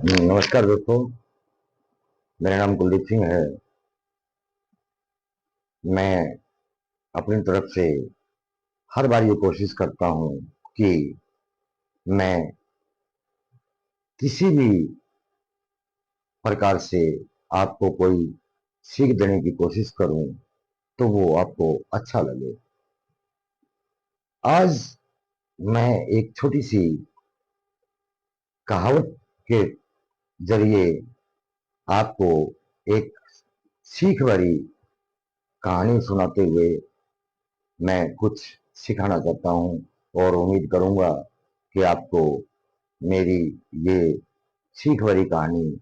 नमस्कार दोस्तों। मेरा नाम कुलदीप सिंह है। मैं अपनी तरफ से हर बार ये कोशिश करता हूँ कि मैं किसी भी प्रकार से आपको कोई सीख देने की कोशिश करूँ तो वो आपको अच्छा लगे। आज मैं एक छोटी सी कहावत के जरिए आपको एक सीख भरी कहानी सुनाते हुए मैं कुछ सिखाना चाहता हूँ और उम्मीद करूंगा कि आपको मेरी ये सीख भरी कहानी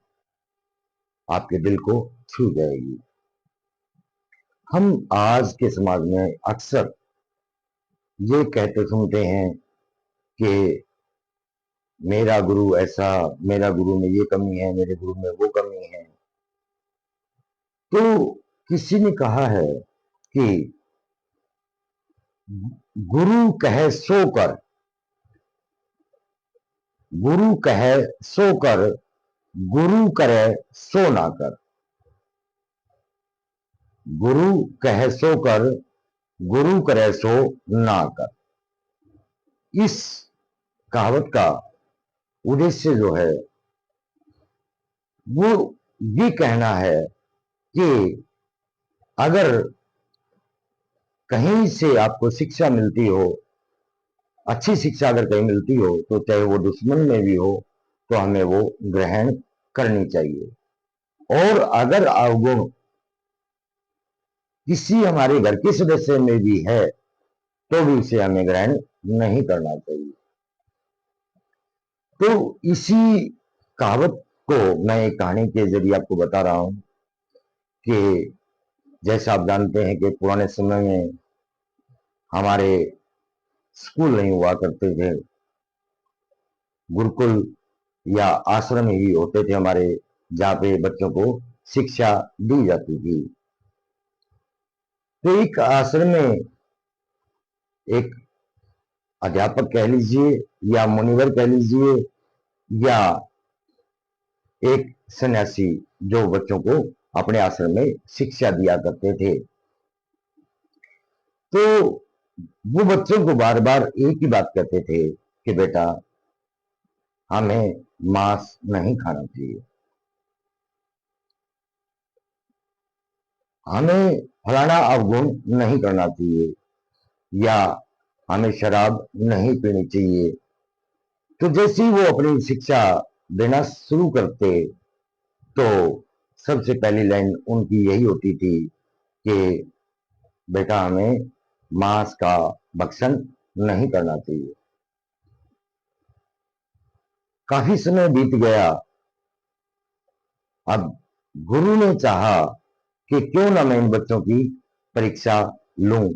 आपके दिल को छू जाएगी। हम आज के समाज में अक्सर ये कहते सुनते हैं कि मेरा गुरु ऐसा, मेरा गुरु में ये कमी है, मेरे गुरु में वो कमी है। तो किसी ने कहा है कि गुरु कहे सो कर, गुरु कहे सो कर, गुरु करे सो ना कर। गुरु कहे सो कर, गुरु करे सो ना कर। इस कहावत का उद्देश्य जो है वो ये कहना है कि अगर कहीं से आपको शिक्षा मिलती हो, अच्छी शिक्षा अगर कहीं मिलती हो, तो चाहे वो दुश्मन में भी हो तो हमें वो ग्रहण करनी चाहिए। और अगर अवगुण किसी हमारे घर के सदस्य में भी है तो भी उसे हमें ग्रहण नहीं करना चाहिए। तो इसी कहावत को मैं एक कहानी के जरिए आपको बता रहा हूं कि जैसा आप जानते हैं कि पुराने समय में हमारे स्कूल नहीं हुआ करते थे, गुरुकुल या आश्रम ही होते थे हमारे, जहाँ पे बच्चों को शिक्षा दी जाती थी। तो एक आश्रम में एक अध्यापक कह लीजिए या मुनिवर कह लीजिए या एक सन्यासी जो बच्चों को अपने आश्रम में शिक्षा दिया करते थे। तो वो बच्चों को बार बार एक ही बात कहते थे कि बेटा, हमें मांस नहीं खाना चाहिए, हमें फलाना अवगुण नहीं करना चाहिए, या हमें शराब नहीं पीनी चाहिए। तो जैसे ही वो अपनी शिक्षा देना शुरू करते तो सबसे पहली लाइन उनकी यही होती थी कि बेटा, हमें मांस का भक्षण नहीं करना चाहिए। काफी समय बीत गया। अब गुरु ने चाहा कि क्यों ना मैं इन बच्चों की परीक्षा लूं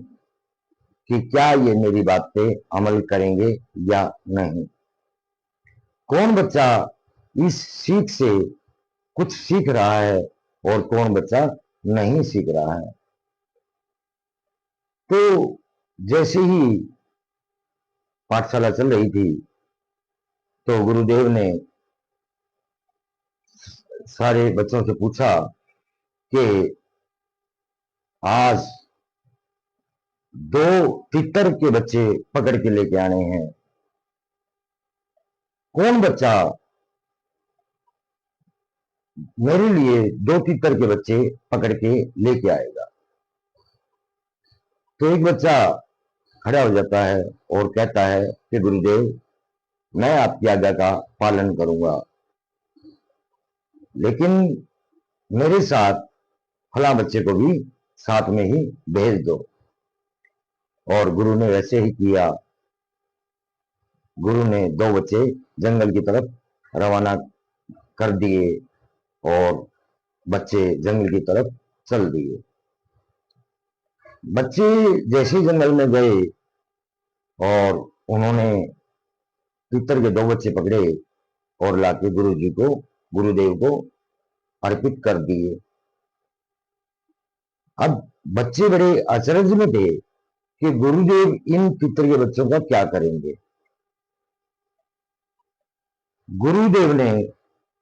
कि क्या ये मेरी बात पे अमल करेंगे या नहीं। कौन बच्चा इस सीख से कुछ सीख रहा है और कौन बच्चा नहीं सीख रहा है। तो जैसे ही पाठशाला चल रही थी तो गुरुदेव ने सारे बच्चों से पूछा कि आज दो तितर के बच्चे पकड़ के लेके आने हैं, कौन बच्चा मेरे लिए दो तितर के बच्चे पकड़ के लेके आएगा। तो एक बच्चा खड़ा हो जाता है और कहता है कि गुरुदेव, मैं आपकी आज्ञा का पालन करूंगा, लेकिन मेरे साथ फला बच्चे को भी साथ में ही भेज दो। और गुरु ने वैसे ही किया। गुरु ने दो बच्चे जंगल की तरफ रवाना कर दिए और बच्चे जंगल की तरफ चल दिए। बच्चे जैसे ही जंगल में गए और उन्होंने तीतर के दो बच्चे पकड़े और लाके गुरु जी को, गुरुदेव को अर्पित कर दिए। अब बच्चे बड़े अचरज में थे कि गुरुदेव इन तीतर के बच्चों का क्या करेंगे। गुरुदेव ने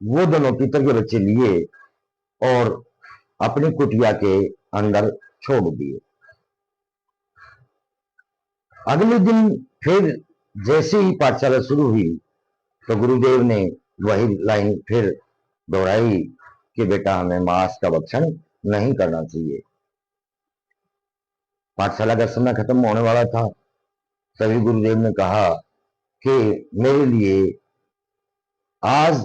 वो दोनों तीतर के बच्चे लिए और अपनी कुटिया के अंदर छोड़ दिए। अगले दिन फिर जैसे ही पाठशाला शुरू हुई तो गुरुदेव ने वही लाइन फिर दोहराई कि बेटा हमें मांस का भक्षण नहीं करना चाहिए। पाठशाला का समय खत्म होने वाला था। तभी गुरुदेव ने कहा कि मेरे लिए आज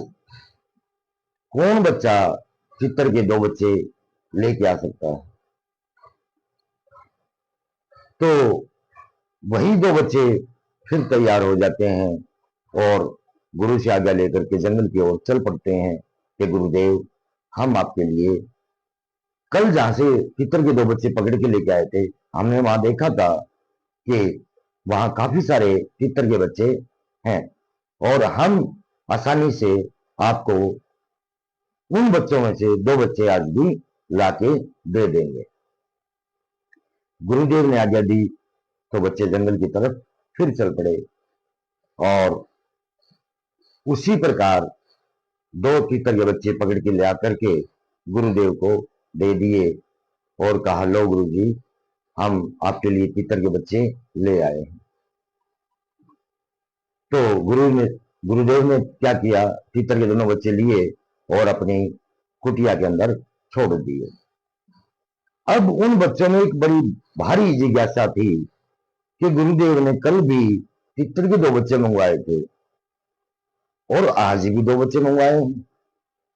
कौन बच्चा चित्तर के 2 बच्चे लेके आ सकता है। तो वही 2 बच्चे फिर तैयार हो जाते हैं और गुरु से आज्ञा लेकर के जंगल की ओर चल पड़ते हैं कि गुरुदेव हम आपके लिए कल जहां से चित्तर के 2 बच्चे पकड़ के लेके आए थे, हमने वहां देखा था कि वहां काफी सारे चित्तर के बच्चे हैं और हम आसानी से आपको उन बच्चों में से 2 बच्चे आज भी लाके दे देंगे। गुरुदेव ने आज्ञा दी तो बच्चे जंगल की तरफ फिर चल पड़े और उसी प्रकार 2 तीतर के बच्चे पकड़ के ले आकर के गुरुदेव को दे दिए और कहा, लो गुरुजी, हम आपके लिए तीतर के बच्चे ले आए हैं। तो गुरुदेव ने क्या किया, तीतर के दोनों बच्चे लिए और अपनी कुटिया के अंदर छोड़ दिए। अब उन बच्चों में एक बड़ी भारी जिज्ञासा थी कि गुरुदेव ने कल भी तीतर के 2 बच्चे मंगवाए थे और आज भी 2 बच्चे मंगवाए हैं,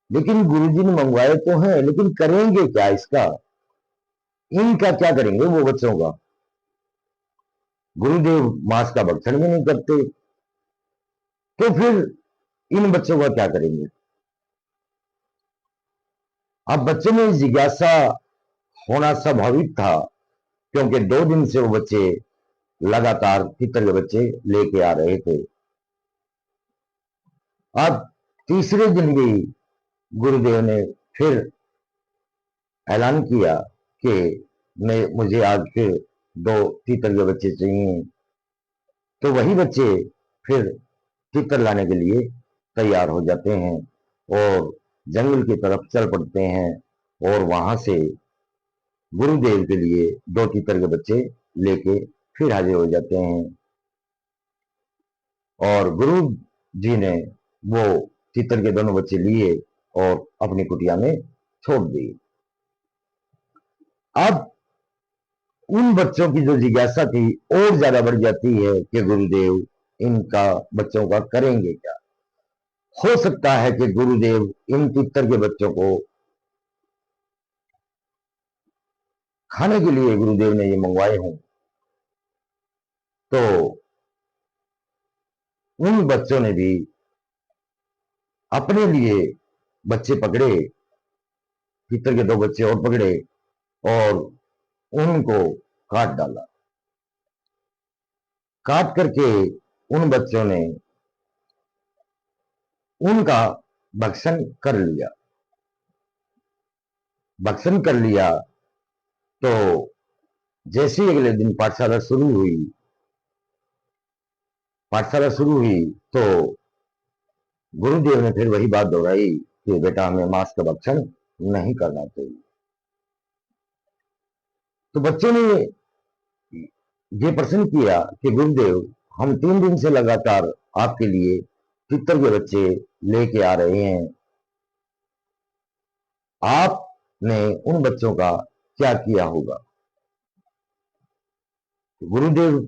लेकिन गुरुजी ने मंगवाए तो हैं, लेकिन करेंगे क्या इसका, इनका क्या करेंगे वो बच्चों का। गुरुदेव मांस का भक्षण भी नहीं करते, तो फिर इन बच्चों का क्या करेंगे। अब बच्चों में जिज्ञासा होना स्वाभाविक था, क्योंकि 2 दिन से वो बच्चे लगातार तीतर के बच्चे लेके आ रहे थे। अब तीसरे दिन भी गुरुदेव ने फिर ऐलान किया कि मुझे आज फिर 2 तीतर के बच्चे चाहिए। तो वही बच्चे फिर तीतर लाने के लिए तैयार हो जाते हैं और जंगल की तरफ चल पड़ते हैं और वहां से गुरुदेव के लिए 2 तीतर के बच्चे लेके फिर हाजिर हो जाते हैं और गुरु जी ने वो तीतर के दोनों बच्चे लिए और अपनी कुटिया में छोड़ दिए। अब उन बच्चों की जो जिज्ञासा थी और ज्यादा बढ़ जाती है कि गुरुदेव इनका बच्चों का करेंगे क्या। हो सकता है कि गुरुदेव इन तीतर के बच्चों को खाने के लिए गुरुदेव ने ये मंगवाए हों। तो उन बच्चों ने भी अपने लिए बच्चे पकड़े, तीतर के 2 बच्चे और पकड़े और उनको काट डाला। काट करके उन बच्चों ने उनका भक्षण कर लिया। भक्षण कर लिया तो जैसे ही अगले दिन पाठशाला शुरू हुई तो गुरुदेव ने फिर वही बात दोहराई कि बेटा हमें मांस का भक्षण नहीं करना चाहिए। तो बच्चों ने ये प्रश्न किया कि गुरुदेव, हम 3 दिन से लगातार आपके लिए तीतर के बच्चे लेके आ रहे हैं, आपने उन बच्चों का क्या किया होगा। गुरुदेव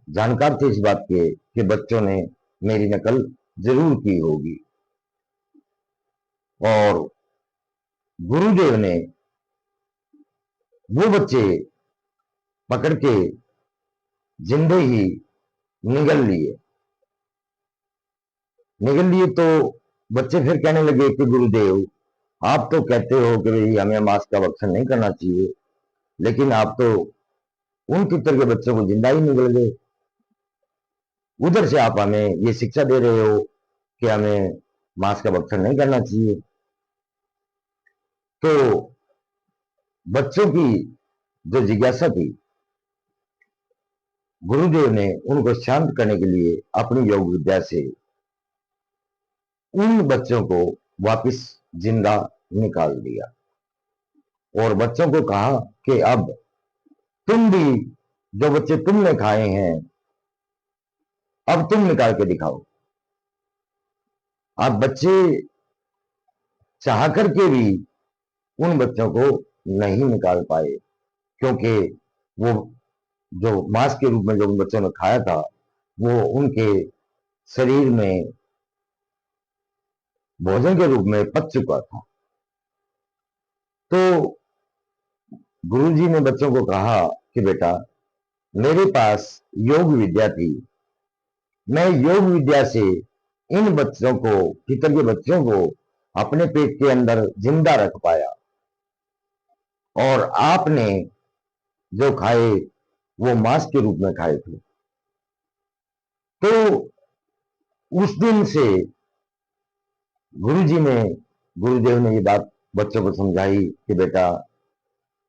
जानकार थे इस बात के कि बच्चों ने मेरी नकल जरूर की होगी और गुरुदेव ने वो बच्चे पकड़ के जिंदे ही निगल लिए। तो बच्चे फिर कहने लगे कि गुरुदेव, आप तो कहते हो कि भाई हमें मांस का भक्षण नहीं करना चाहिए, लेकिन आप तो उन तीतर के बच्चों को जिंदा ही निगल गए। उधर से आप हमें ये शिक्षा दे रहे हो कि हमें मांस का भक्षण नहीं करना चाहिए। तो बच्चों की जो जिज्ञासा थी, गुरुदेव ने उनको शांत करने के लिए अपनी योग विद्या से उन बच्चों को वापस जिंदा निकाल दिया और बच्चों को कहा कि अब तुम भी, जो बच्चे तुमने खाए हैं, अब तुम निकाल के दिखाओ। अब बच्चे चाह करके भी उन बच्चों को नहीं निकाल पाए, क्योंकि वो जो मांस के रूप में जो उन बच्चों ने खाया था वो उनके शरीर में भोजन के रूप में पच चुका था। तो गुरुजी ने बच्चों को कहा कि बेटा, मेरे पास योग विद्या थी, मैं योग विद्या से इन बच्चों को, पितर के बच्चों को अपने पेट के अंदर जिंदा रख पाया, और आपने जो खाए वो मांस के रूप में खाए थे। तो उस दिन से गुरुदेव ने ये बात बच्चों को समझाई कि बेटा,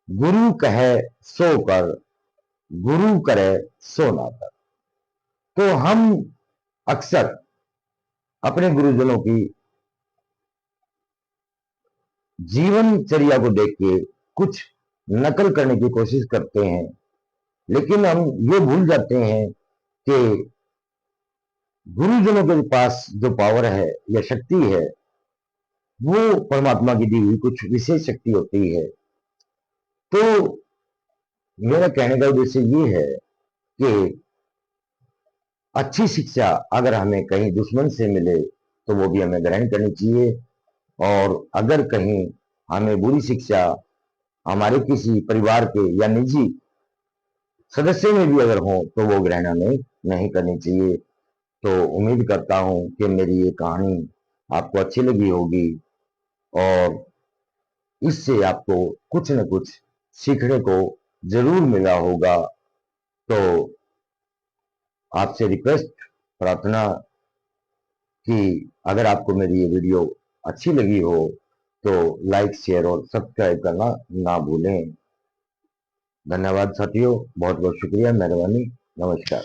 गुरु कहे सो कर, गुरु करे सो ना कर। तो हम अक्सर अपने गुरुजनों की जीवनचर्या को देख के कुछ नकल करने की कोशिश करते हैं, लेकिन हम ये भूल जाते हैं कि गुरुजनों के पास जो पावर है या शक्ति है वो परमात्मा की दी हुई कुछ विशेष शक्ति होती है। तो मेरा कहने का उद्देश्य ये है कि अच्छी शिक्षा अगर हमें कहीं दुश्मन से मिले तो वो भी हमें ग्रहण करनी चाहिए, और अगर कहीं हमें बुरी शिक्षा हमारे किसी परिवार के या निजी सदस्य में भी अगर हो तो वो ग्रहण हमें नहीं करनी चाहिए। तो उम्मीद करता हूं कि मेरी ये कहानी आपको अच्छी लगी होगी और इससे आपको कुछ न कुछ सीखने को जरूर मिला होगा। तो आपसे रिक्वेस्ट, प्रार्थना कि अगर आपको मेरी ये वीडियो अच्छी लगी हो तो लाइक, शेयर और सब्सक्राइब करना ना भूलें। धन्यवाद साथियों, बहुत बहुत शुक्रिया, मेहरबानी, नमस्कार।